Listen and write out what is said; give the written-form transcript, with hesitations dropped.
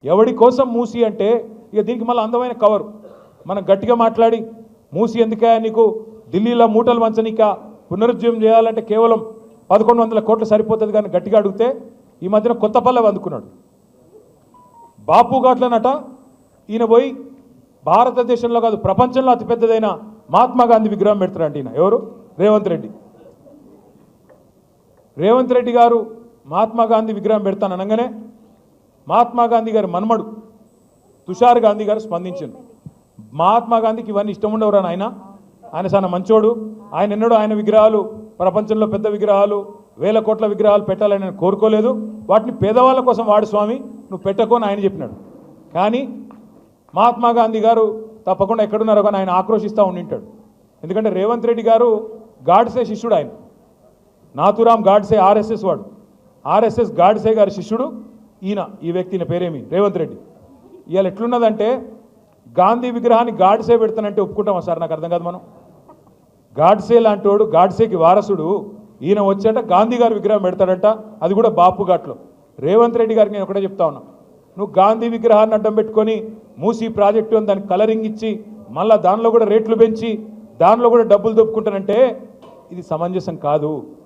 ఎవడి కోసం మూసి అంటే ఇక దీనికి మళ్ళీ అందమైన కవర్ మనం గట్టిగా మాట్లాడి మూసి ఎందుకే నీకు ఢిల్లీలో మూటలు వంచనిక పునరుజ్జీవం చేయాలంటే కేవలం 1100 కోట్లు సరిపోతుంది కానీ గట్టిగా అడిగితే ఈ మధ్యన కొత్త పల్లె అందుకున్నాడు బాపు ఘాట్లనట ఈయన పోయి భారతదేశంలో కాదు ప్రపంచంలో అతిపెద్దదైన మహాత్మా గాంధీ విగ్రహం పెడతారంట ఈయన ఎవరు రేవంత్ రెడ్డి గారు మహాత్మా గాంధీ విగ్రహం పెడతాననగానే మహాత్మా గాంధీ గారి మన్మడు తుషార్ గాంధీ గారు స్పందించారు మహాత్మా గాంధీకి ఇవన్నీ ఇష్టం ఉండవరా ఆయన చాలా మంచోడు ఆయన ఎన్నడూ ఆయన విగ్రహాలు ప్రపంచంలో పెద్ద విగ్రహాలు 1000 కోట్ల విగ్రహాలు పెట్టాలని నేను కోరుకోలేదు వాటిని పేదవాళ్ళ కోసం వాడు స్వామి నువ్వు పెట్టకోని ఆయన చెప్పినాడు కానీ మహాత్మా గాంధీ గారు తప్పకుండా ఎక్కడున్నారో కానీ ఆయన ఆక్రోషిస్తూ ఉండింటాడు ఎందుకంటే రేవంత్ రెడ్డి గారు గాడ్సే శిష్యుడు ఆయన నాథురామ్ గాడ్సే ఆర్ఎస్ఎస్ వాడు ఆర్ఎస్ఎస్ గాడ్సే గారి శిష్యుడు ఈయన ఈ వ్యక్తి పేరేమి రేవంత్ రెడ్డి ఇవాళ ఎట్లున్నదంటే గాంధీ విగ్రహాన్ని గాడ్సే పెడతానంటే ఒప్పుకుంటామా సార్ నాకు అర్థం కాదు మనం గాడ్సే లాంటోడు గాడ్సేకి వారసుడు ఈయన వచ్చాట గాంధీ గారి విగ్రహం పెడతాడంట అది కూడా బాపు ఘాట్లో రేవంత్ రెడ్డి గారికి నేను ఒకటే చెప్తా ఉన్నా నువ్వు గాంధీ విగ్రహాన్ని అడ్డం పెట్టుకొని మూసీ ప్రాజెక్టు అని దానికి కలరింగ్ ఇచ్చి మళ్ళీ దానిలో కూడా రేట్లు పెంచి దానిలో కూడా డబ్బులు దొప్పుకుంటానంటే ఇది సమంజసం కాదు.